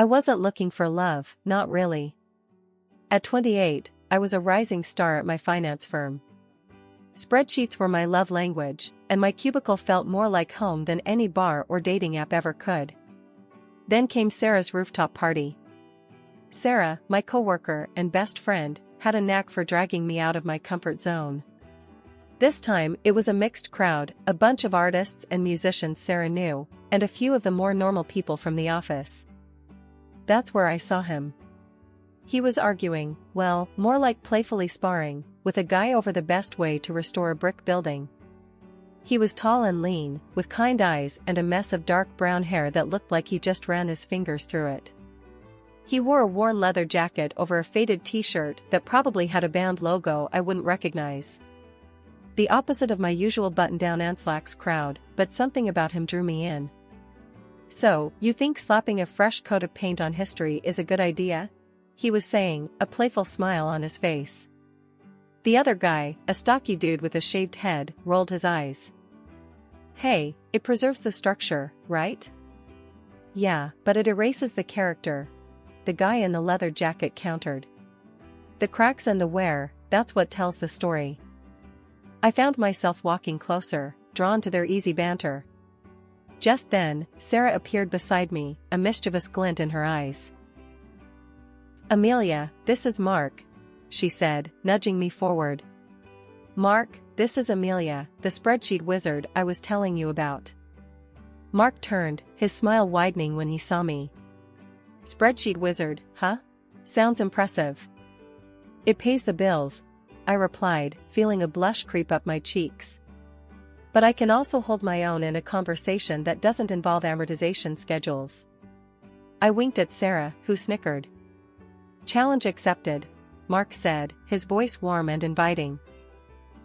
I wasn't looking for love, not really. At 28, I was a rising star at my finance firm. Spreadsheets were my love language, and my cubicle felt more like home than any bar or dating app ever could. Then came Sarah's rooftop party. Sarah, my coworker and best friend, had a knack for dragging me out of my comfort zone. This time, it was a mixed crowd, a bunch of artists and musicians Sarah knew, and a few of the more normal people from the office. That's where I saw him. He was arguing, well, more like playfully sparring, with a guy over the best way to restore a brick building. He was tall and lean, with kind eyes and a mess of dark brown hair that looked like he just ran his fingers through it. He wore a worn leather jacket over a faded t-shirt that probably had a band logo I wouldn't recognize. The opposite of my usual button-down and slacks crowd, but something about him drew me in. So, you think slapping a fresh coat of paint on history is a good idea? He was saying, a playful smile on his face. The other guy, a stocky dude with a shaved head, rolled his eyes. Hey, it preserves the structure, right? Yeah, but it erases the character, the guy in the leather jacket countered. The cracks and the wear, that's what tells the story. I found myself walking closer, drawn to their easy banter. Just then, Sarah appeared beside me, a mischievous glint in her eyes. Amelia, this is Mark, she said, nudging me forward. Mark, this is Amelia, the spreadsheet wizard I was telling you about. Mark turned, his smile widening when he saw me. Spreadsheet wizard, huh? Sounds impressive. It pays the bills, I replied, feeling a blush creep up my cheeks. But I can also hold my own in a conversation that doesn't involve amortization schedules. I winked at Sarah, who snickered. Challenge accepted, Mark said, his voice warm and inviting.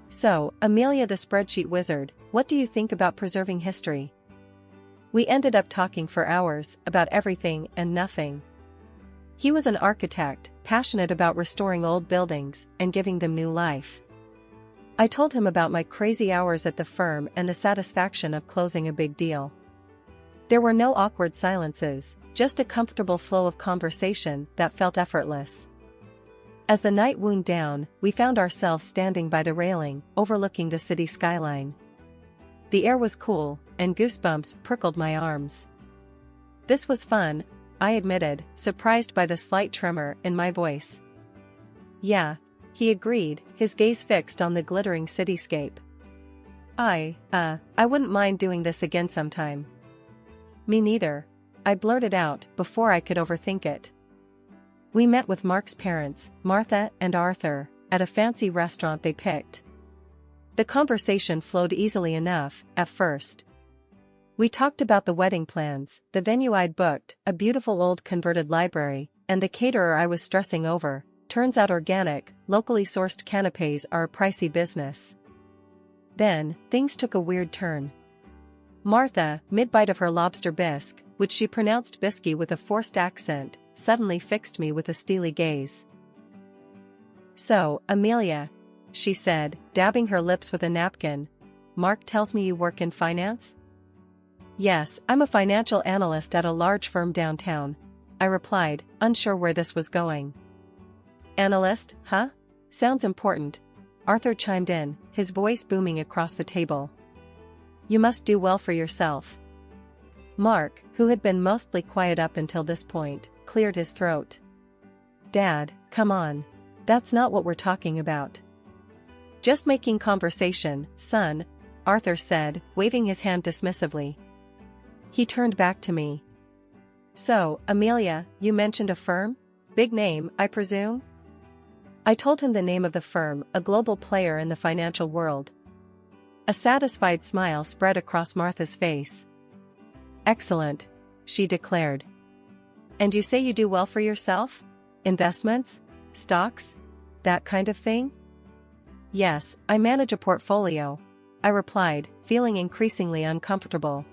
So, Amelia the spreadsheet wizard, what do you think about preserving history? We ended up talking for hours about everything and nothing. He was an architect, passionate about restoring old buildings and giving them new life. I told him about my crazy hours at the firm and the satisfaction of closing a big deal. There were no awkward silences, just a comfortable flow of conversation that felt effortless. As the night wound down, we found ourselves standing by the railing, overlooking the city skyline. The air was cool, and goosebumps prickled my arms. This was fun, I admitted, surprised by the slight tremor in my voice. Yeah, he agreed, his gaze fixed on the glittering cityscape. I wouldn't mind doing this again sometime. Me neither, I blurted out before I could overthink it. We met with Mark's parents, Martha and Arthur, at a fancy restaurant they picked. The conversation flowed easily enough, at first. We talked about the wedding plans, the venue I'd booked, a beautiful old converted library, and the caterer I was stressing over. Turns out organic, locally sourced canapés are a pricey business. Then, things took a weird turn. Martha, mid-bite of her lobster bisque, which she pronounced bisky with a forced accent, suddenly fixed me with a steely gaze. So, Amelia, she said, dabbing her lips with a napkin, Mark tells me you work in finance? Yes, I'm a financial analyst at a large firm downtown, I replied, unsure where this was going. Analyst, huh? Sounds important, Arthur chimed in, his voice booming across the table. You must do well for yourself. Mark, who had been mostly quiet up until this point, cleared his throat. Dad, come on. That's not what we're talking about. Just making conversation, son, Arthur said, waving his hand dismissively. He turned back to me. So, Amelia, you mentioned a firm? Big name, I presume? I told him the name of the firm, a global player in the financial world. A satisfied smile spread across Martha's face. Excellent, she declared. And you say you do well for yourself? Investments? Stocks? That kind of thing? Yes, I manage a portfolio, I replied, feeling increasingly uncomfortable.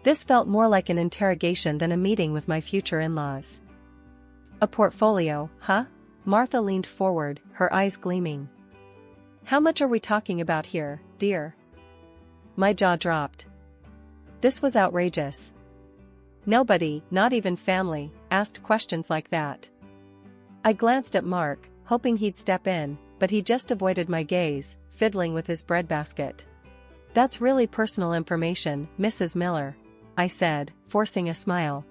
This felt more like an interrogation than a meeting with my future in-laws. A portfolio, huh? Martha leaned forward, her eyes gleaming. How much are we talking about here, dear? My jaw dropped. This was outrageous. Nobody, not even family, asked questions like that. I glanced at Mark, hoping he'd step in, but he just avoided my gaze, fiddling with his breadbasket. "That's really personal information, Mrs. Miller," I said, forcing a smile.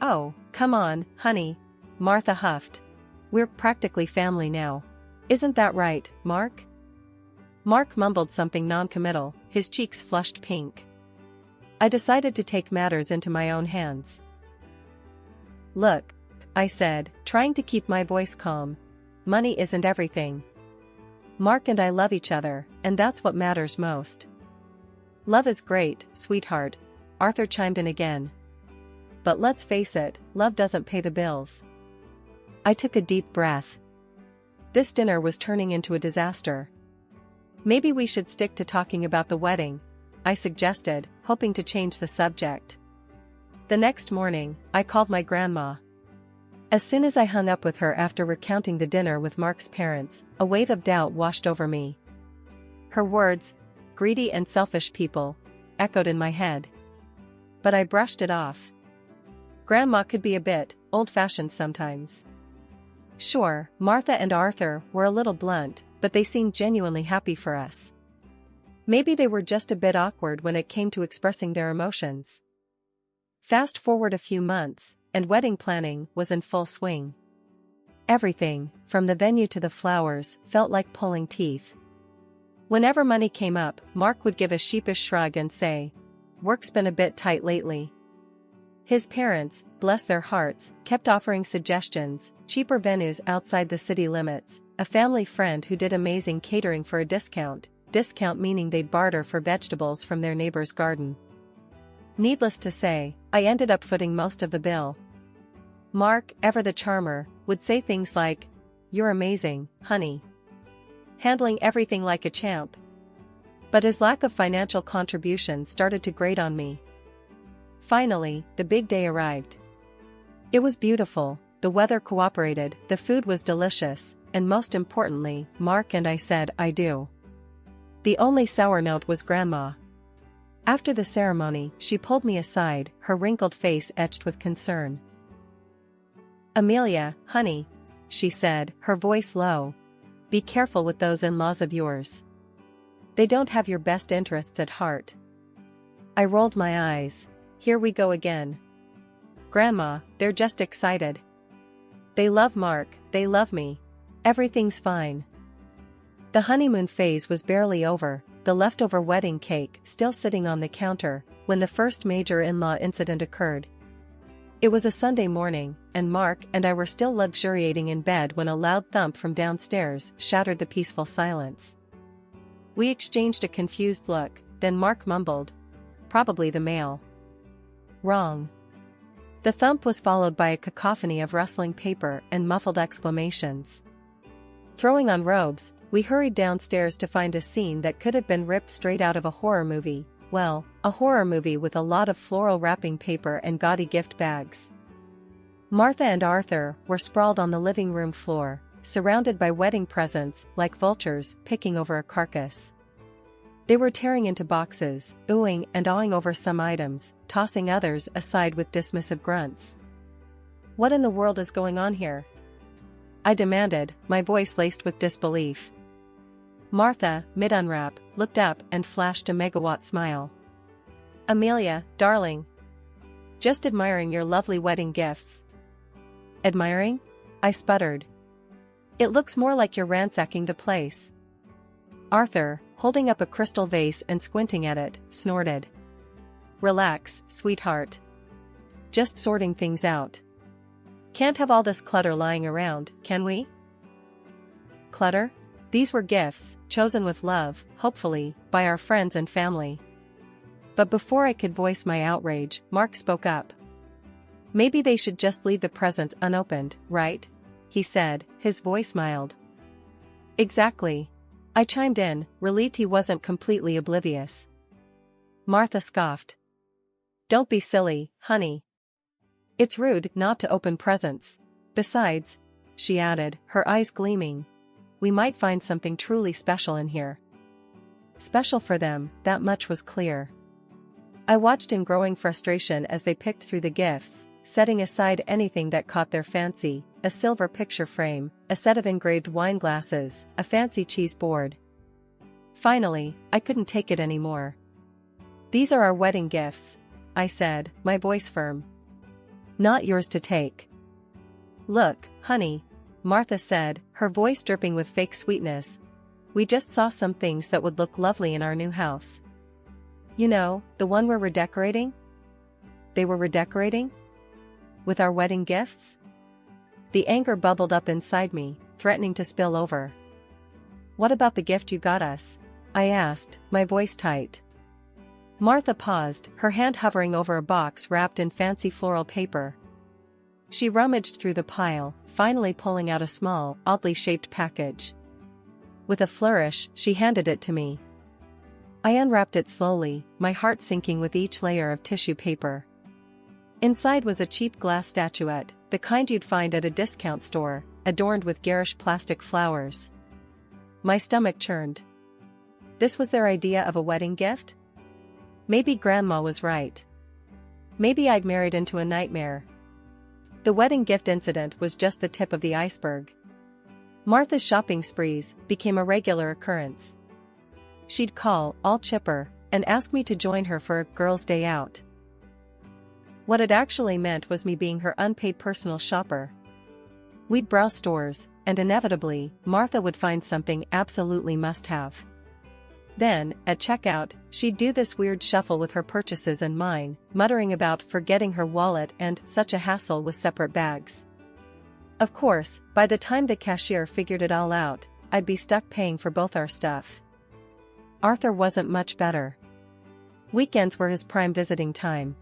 "Oh, come on, honey," Martha huffed. "We're practically family now. Isn't that right, Mark?" Mark mumbled something non-committal, his cheeks flushed pink. I decided to take matters into my own hands. "Look," I said, trying to keep my voice calm. "Money isn't everything. Mark and I love each other, and that's what matters most." "Love is great, sweetheart," Arthur chimed in again. "But let's face it, love doesn't pay the bills." I took a deep breath. This dinner was turning into a disaster. "Maybe we should stick to talking about the wedding," I suggested, hoping to change the subject. The next morning, I called my grandma. As soon as I hung up with her after recounting the dinner with Mark's parents, a wave of doubt washed over me. Her words, "greedy and selfish people," echoed in my head. But I brushed it off. Grandma could be a bit old-fashioned sometimes. Sure, Martha and Arthur were a little blunt, but they seemed genuinely happy for us. Maybe they were just a bit awkward when it came to expressing their emotions. Fast forward a few months, and wedding planning was in full swing. Everything, from the venue to the flowers, felt like pulling teeth. Whenever money came up, Mark would give a sheepish shrug and say, "Work's been a bit tight lately." His parents, bless their hearts, kept offering suggestions, cheaper venues outside the city limits, a family friend who did amazing catering for a discount meaning they'd barter for vegetables from their neighbor's garden. Needless to say, I ended up footing most of the bill. Mark, ever the charmer, would say things like, "You're amazing, honey. Handling everything like a champ." But his lack of financial contribution started to grate on me. Finally, the big day arrived. It was beautiful, the weather cooperated, the food was delicious, and most importantly, Mark and I said "I do." The only sour note was Grandma. After the ceremony, she pulled me aside, her wrinkled face etched with concern. "Amelia, honey," she said, her voice low, "be careful with those in-laws of yours. They don't have your best interests at heart." I rolled my eyes. Here we go again. "Grandma, they're just excited. They love Mark, they love me. Everything's fine." The honeymoon phase was barely over, the leftover wedding cake still sitting on the counter, when the first major in-law incident occurred. It was a Sunday morning, and Mark and I were still luxuriating in bed when a loud thump from downstairs shattered the peaceful silence. We exchanged a confused look, then Mark mumbled, "Probably the mail." Wrong. The thump was followed by a cacophony of rustling paper and muffled exclamations. Throwing on robes, we hurried downstairs to find a scene that could have been ripped straight out of a horror movie. Well, a horror movie with a lot of floral wrapping paper and gaudy gift bags. Martha and Arthur were sprawled on the living room floor, surrounded by wedding presents like vultures picking over a carcass. They were tearing into boxes, oohing and awing over some items, tossing others aside with dismissive grunts. "What in the world is going on here?" I demanded, my voice laced with disbelief. Martha, mid-unwrap, looked up and flashed a megawatt smile. "Amelia, darling. Just admiring your lovely wedding gifts." "Admiring?" I sputtered. "It looks more like you're ransacking the place." Arthur, holding up a crystal vase and squinting at it, snorted. "Relax, sweetheart. Just sorting things out. Can't have all this clutter lying around, can we?" Clutter? These were gifts, chosen with love, hopefully, by our friends and family. But before I could voice my outrage, Mark spoke up. "Maybe they should just leave the presents unopened, right?" he said, his voice mild. "Exactly," I chimed in, relieved he wasn't completely oblivious. Martha scoffed. "Don't be silly, honey. It's rude not to open presents. Besides," she added, her eyes gleaming, "we might find something truly special in here." Special for them, that much was clear. I watched in growing frustration as they picked through the gifts, setting aside anything that caught their fancy: a silver picture frame, a set of engraved wine glasses, a fancy cheese board. Finally, I couldn't take it anymore. "These are our wedding gifts," I said, my voice firm. "Not yours to take." "Look, honey," Martha said, her voice dripping with fake sweetness. "We just saw some things that would look lovely in our new house. You know, the one we're redecorating?" They were redecorating? With our wedding gifts? The anger bubbled up inside me, threatening to spill over. "What about the gift you got us?" I asked, my voice tight. Martha paused, her hand hovering over a box wrapped in fancy floral paper. She rummaged through the pile, finally pulling out a small, oddly shaped package. With a flourish, she handed it to me. I unwrapped it slowly, my heart sinking with each layer of tissue paper. Inside was a cheap glass statuette, the kind you'd find at a discount store, adorned with garish plastic flowers. My stomach churned. This was their idea of a wedding gift? Maybe Grandma was right. Maybe I'd married into a nightmare. The wedding gift incident was just the tip of the iceberg. Martha's shopping sprees became a regular occurrence. She'd call, all chipper, and ask me to join her for a girls' day out. What it actually meant was me being her unpaid personal shopper. We'd browse stores, and inevitably, Martha would find something absolutely must-have. Then, at checkout, she'd do this weird shuffle with her purchases and mine, muttering about forgetting her wallet and such a hassle with separate bags. Of course, by the time the cashier figured it all out, I'd be stuck paying for both our stuff. Arthur wasn't much better. Weekends were his prime visiting time.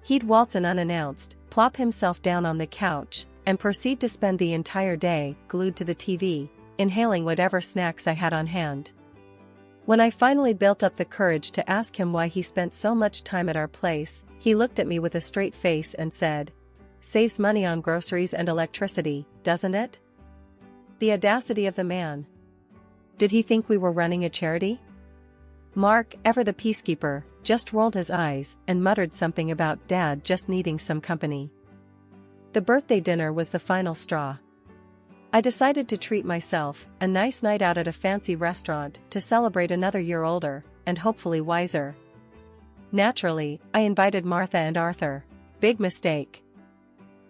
He'd waltz in unannounced, plop himself down on the couch, and proceed to spend the entire day glued to the TV, inhaling whatever snacks I had on hand. When I finally built up the courage to ask him why he spent so much time at our place, he looked at me with a straight face and said, "Saves money on groceries and electricity, doesn't it?" The audacity of the man. Did he think we were running a charity? Mark, ever the peacekeeper, just rolled his eyes and muttered something about Dad just needing some company. The birthday dinner was the final straw. I decided to treat myself, a nice night out at a fancy restaurant, to celebrate another year older, and hopefully wiser. Naturally, I invited Martha and Arthur. Big mistake.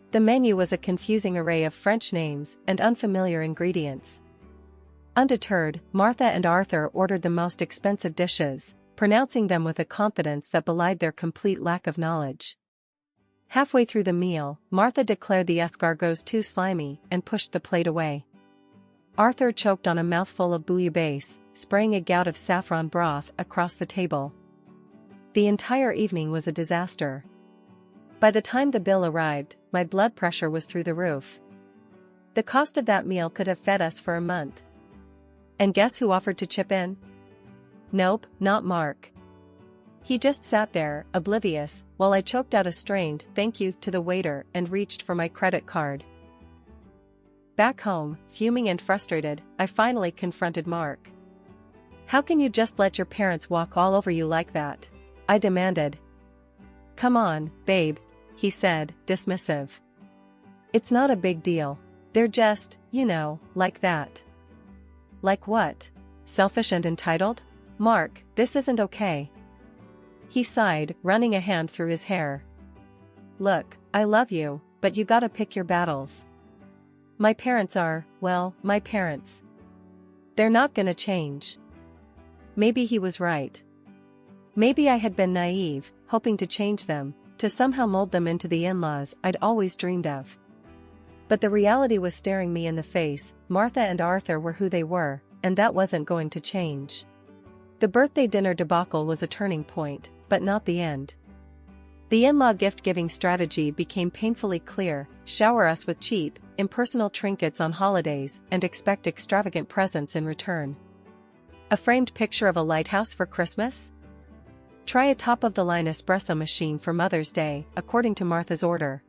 The menu was a confusing array of French names and unfamiliar ingredients. Undeterred, Martha and Arthur ordered the most expensive dishes, pronouncing them with a confidence that belied their complete lack of knowledge. Halfway through the meal, Martha declared the escargots too slimy and pushed the plate away. Arthur choked on a mouthful of bouillabaisse, spraying a gout of saffron broth across the table. The entire evening was a disaster. By the time the bill arrived, my blood pressure was through the roof. The cost of that meal could have fed us for a month. And guess who offered to chip in? Nope, not Mark. He just sat there, oblivious, while I choked out a strained thank you to the waiter and reached for my credit card. Back home, fuming and frustrated, I finally confronted Mark. "How can you just let your parents walk all over you like that?" I demanded. "Come on, babe," he said, dismissive. "It's not a big deal. They're just, like that." Like what? Selfish and entitled? "Mark, this isn't okay." He sighed, running a hand through his hair. "Look, I love you, but you gotta pick your battles. My parents are, well, my parents. They're not gonna change." Maybe he was right. Maybe I had been naive, hoping to change them, to somehow mold them into the in-laws I'd always dreamed of. But the reality was staring me in the face. Martha and Arthur were who they were, and that wasn't going to change. The birthday dinner debacle was a turning point, but not the end. The in-law gift-giving strategy became painfully clear: shower us with cheap, impersonal trinkets on holidays and expect extravagant presents in return. A framed picture of a lighthouse for Christmas? Try a top-of-the-line espresso machine for Mother's Day, according to Martha's order.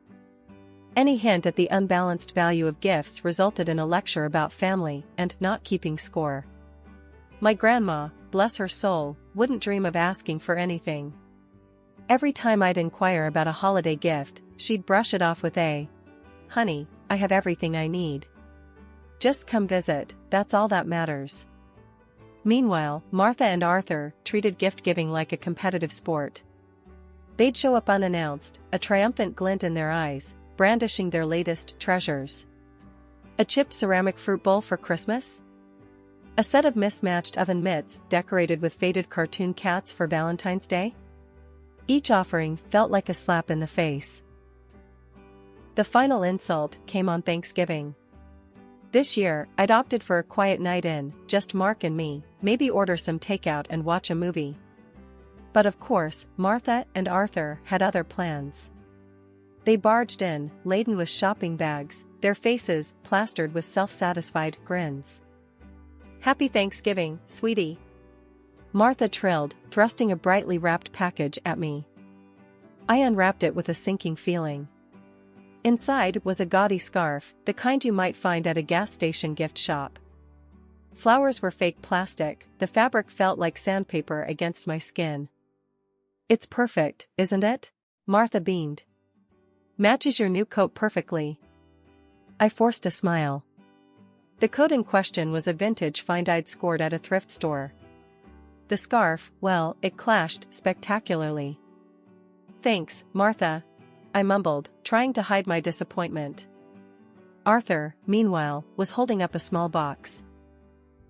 Any hint at the unbalanced value of gifts resulted in a lecture about family and not keeping score. My grandma, bless her soul, wouldn't dream of asking for anything. Every time I'd inquire about a holiday gift, she'd brush it off with "Honey, I have everything I need. Just come visit, that's all that matters." Meanwhile, Martha and Arthur treated gift-giving like a competitive sport. They'd show up unannounced, a triumphant glint in their eyes, brandishing their latest treasures. A chipped ceramic fruit bowl for Christmas? A set of mismatched oven mitts decorated with faded cartoon cats for Valentine's Day? Each offering felt like a slap in the face. The final insult came on Thanksgiving. This year, I'd opted for a quiet night in, just Mark and me, maybe order some takeout and watch a movie. But of course, Martha and Arthur had other plans. They barged in, laden with shopping bags, their faces plastered with self-satisfied grins. "Happy Thanksgiving, sweetie," Martha trilled, thrusting a brightly wrapped package at me. I unwrapped it with a sinking feeling. Inside was a gaudy scarf, the kind you might find at a gas station gift shop. Flowers were fake plastic, the fabric felt like sandpaper against my skin. "It's perfect, isn't it?" Martha beamed. "Matches your new coat perfectly." I forced a smile. The coat in question was a vintage find I'd scored at a thrift store. The scarf, well, it clashed spectacularly. "Thanks, Martha," I mumbled, trying to hide my disappointment. Arthur, meanwhile, was holding up a small box.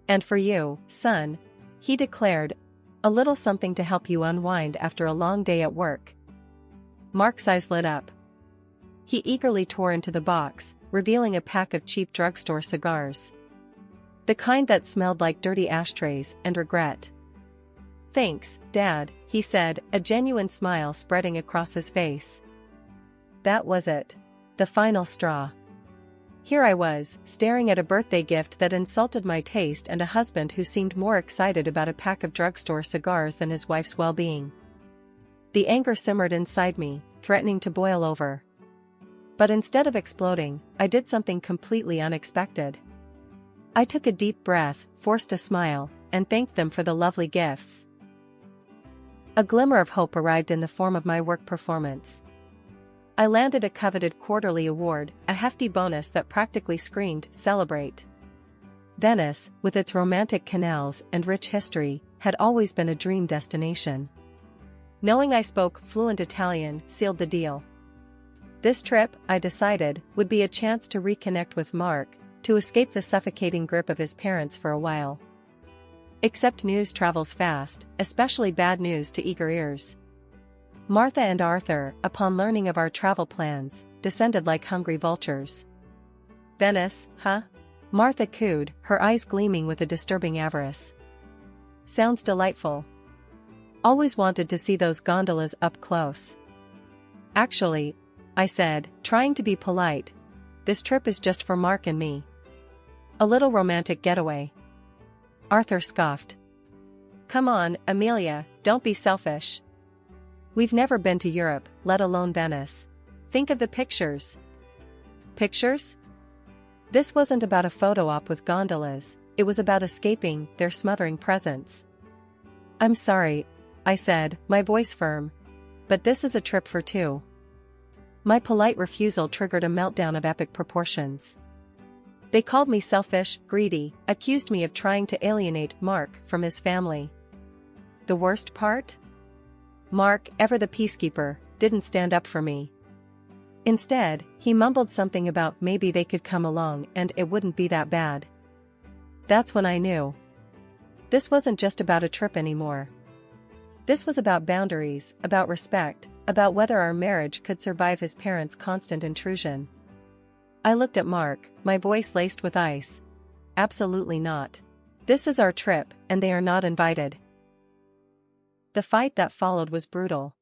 "And for you, son," he declared, "a little something to help you unwind after a long day at work." Mark's eyes lit up. He eagerly tore into the box, revealing a pack of cheap drugstore cigars. The kind that smelled like dirty ashtrays and regret. "Thanks, Dad," he said, a genuine smile spreading across his face. That was it. The final straw. Here I was, staring at a birthday gift that insulted my taste and a husband who seemed more excited about a pack of drugstore cigars than his wife's well-being. The anger simmered inside me, threatening to boil over. But instead of exploding, I did something completely unexpected. I took a deep breath, forced a smile, and thanked them for the lovely gifts. A glimmer of hope arrived in the form of my work performance. I landed a coveted quarterly award, a hefty bonus that practically screamed, "Celebrate." Venice, with its romantic canals and rich history, had always been a dream destination. Knowing I spoke fluent Italian sealed the deal. This trip, I decided, would be a chance to reconnect with Mark, to escape the suffocating grip of his parents for a while. Except news travels fast, especially bad news to eager ears. Martha and Arthur, upon learning of our travel plans, descended like hungry vultures. "Venice, huh?" Martha cooed, her eyes gleaming with a disturbing avarice. "Sounds delightful. Always wanted to see those gondolas up close." "Actually," I said, trying to be polite, "this trip is just for Mark and me. A little romantic getaway." Arthur scoffed. "Come on, Amelia, don't be selfish. We've never been to Europe, let alone Venice. Think of the pictures." Pictures? This wasn't about a photo op with gondolas, it was about escaping their smothering presence. "I'm sorry," I said, my voice firm, "but this is a trip for two." My polite refusal triggered a meltdown of epic proportions. They called me selfish, greedy, accused me of trying to alienate Mark from his family. The worst part? Mark, ever the peacekeeper, didn't stand up for me. Instead, he mumbled something about maybe they could come along and it wouldn't be that bad. That's when I knew. This wasn't just about a trip anymore. This was about boundaries, about respect, about whether our marriage could survive his parents' constant intrusion. I looked at Mark, my voice laced with ice. "Absolutely not. This is our trip, and they are not invited." The fight that followed was brutal.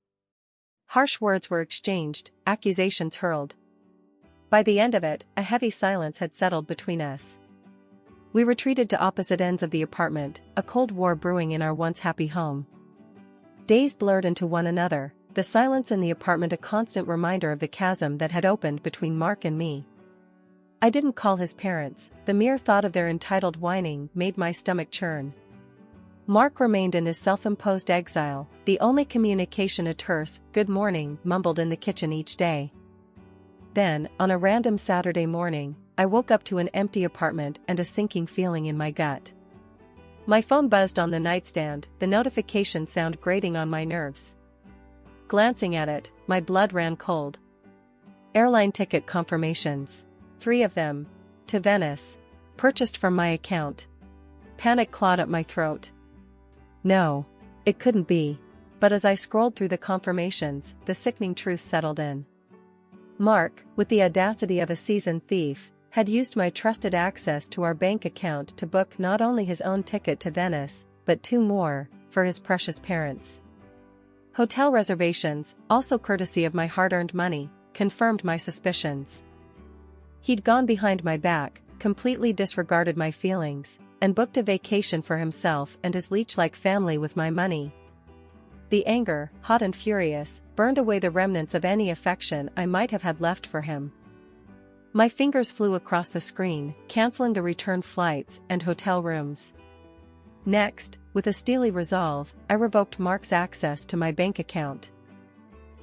Harsh words were exchanged, accusations hurled. By the end of it, a heavy silence had settled between us. We retreated to opposite ends of the apartment, a cold war brewing in our once happy home. Days blurred into one another, the silence in the apartment a constant reminder of the chasm that had opened between Mark and me. I didn't call his parents, the mere thought of their entitled whining made my stomach churn. Mark remained in his self-imposed exile, the only communication a terse "good morning" mumbled in the kitchen each day. Then, on a random Saturday morning, I woke up to an empty apartment and a sinking feeling in my gut. My phone buzzed on the nightstand, the notification sound grating on my nerves. Glancing at it, my blood ran cold. Airline ticket confirmations. 3 of them. To Venice. Purchased from my account. Panic clawed at my throat. No. It couldn't be. But as I scrolled through the confirmations, the sickening truth settled in. Mark, with the audacity of a seasoned thief, had used my trusted access to our bank account to book not only his own ticket to Venice, but 2 more, for his precious parents. Hotel reservations, also courtesy of my hard-earned money, confirmed my suspicions. He'd gone behind my back, completely disregarded my feelings, and booked a vacation for himself and his leech-like family with my money. The anger, hot and furious, burned away the remnants of any affection I might have had left for him. My fingers flew across the screen, canceling the return flights and hotel rooms. Next, with a steely resolve, I revoked Mark's access to my bank account.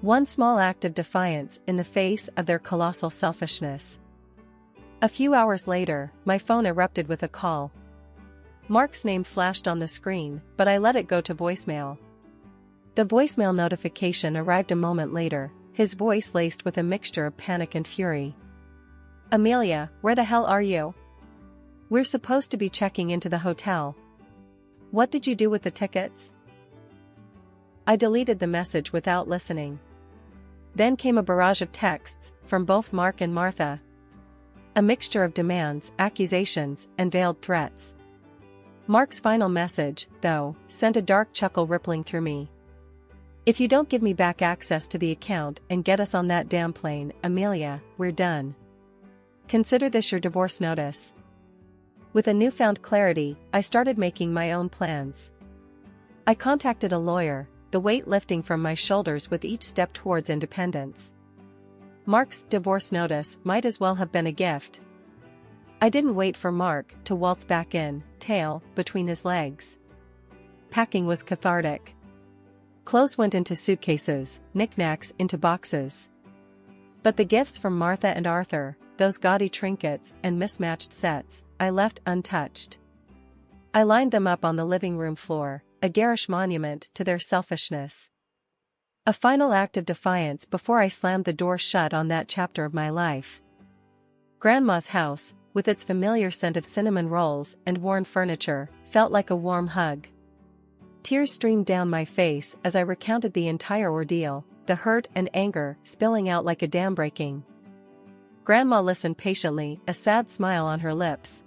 One small act of defiance in the face of their colossal selfishness. A few hours later, my phone erupted with a call. Mark's name flashed on the screen, but I let it go to voicemail. The voicemail notification arrived a moment later, his voice laced with a mixture of panic and fury. "Amelia, where the hell are you? We're supposed to be checking into the hotel. What did you do with the tickets?" I deleted the message without listening. Then came a barrage of texts, from both Mark and Martha. A mixture of demands, accusations, and veiled threats. Mark's final message, though, sent a dark chuckle rippling through me. "If you don't give me back access to the account and get us on that damn plane, Amelia, we're done. Consider this your divorce notice." With a newfound clarity, I started making my own plans. I contacted a lawyer, the weight lifting from my shoulders with each step towards independence. Mark's divorce notice might as well have been a gift. I didn't wait for Mark to waltz back in, tail between his legs. Packing was cathartic. Clothes went into suitcases, knickknacks into boxes. But the gifts from Martha and Arthur, those gaudy trinkets and mismatched sets, I left untouched. I lined them up on the living room floor, a garish monument to their selfishness. A final act of defiance before I slammed the door shut on that chapter of my life. Grandma's house, with its familiar scent of cinnamon rolls and worn furniture, felt like a warm hug. Tears streamed down my face as I recounted the entire ordeal, the hurt and anger spilling out like a dam breaking. Grandma listened patiently, a sad smile on her lips.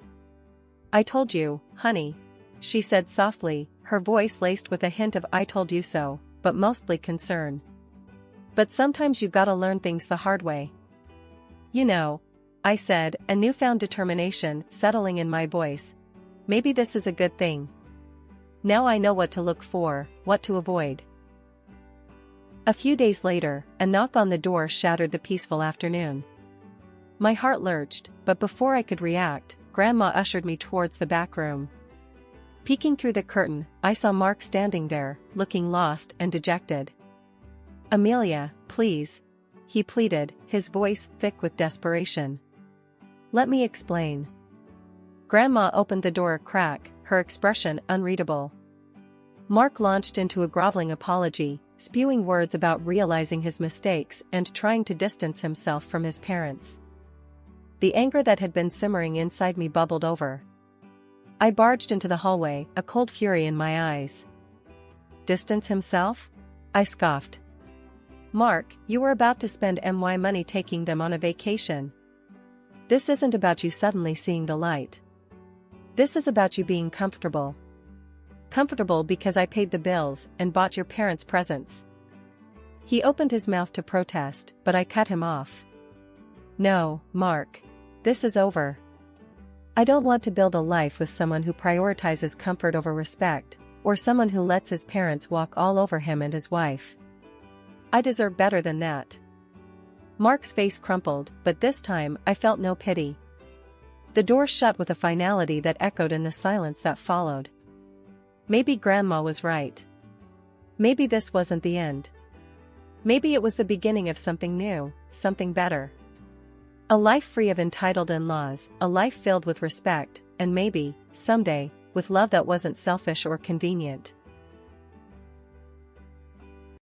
"I told you, honey," she said softly, her voice laced with a hint of "I told you so," but mostly concern. "But sometimes you gotta learn things the hard way." "You know," I said, a newfound determination settling in my voice. "Maybe this is a good thing. Now I know what to look for, what to avoid." A few days later, a knock on the door shattered the peaceful afternoon. My heart lurched, but before I could react, Grandma ushered me towards the back room. Peeking through the curtain, I saw Mark standing there, looking lost and dejected. "Amelia, please," he pleaded, his voice thick with desperation. "Let me explain." Grandma opened the door a crack, her expression unreadable. Mark launched into a groveling apology, spewing words about realizing his mistakes and trying to distance himself from his parents. The anger that had been simmering inside me bubbled over. I barged into the hallway, a cold fury in my eyes. "Distance himself?" I scoffed. "Mark, you were about to spend my money taking them on a vacation. This isn't about you suddenly seeing the light. This is about you being comfortable. Comfortable because I paid the bills and bought your parents presents." He opened his mouth to protest, but I cut him off. "No, Mark. This is over. I don't want to build a life with someone who prioritizes comfort over respect, or someone who lets his parents walk all over him and his wife. I deserve better than that." Mark's face crumpled, but this time I felt no pity. The door shut with a finality that echoed in the silence that followed. Maybe Grandma was right. Maybe this wasn't the end. Maybe it was the beginning of something new, something better. A life free of entitled in-laws, a life filled with respect, and maybe, someday, with love that wasn't selfish or convenient.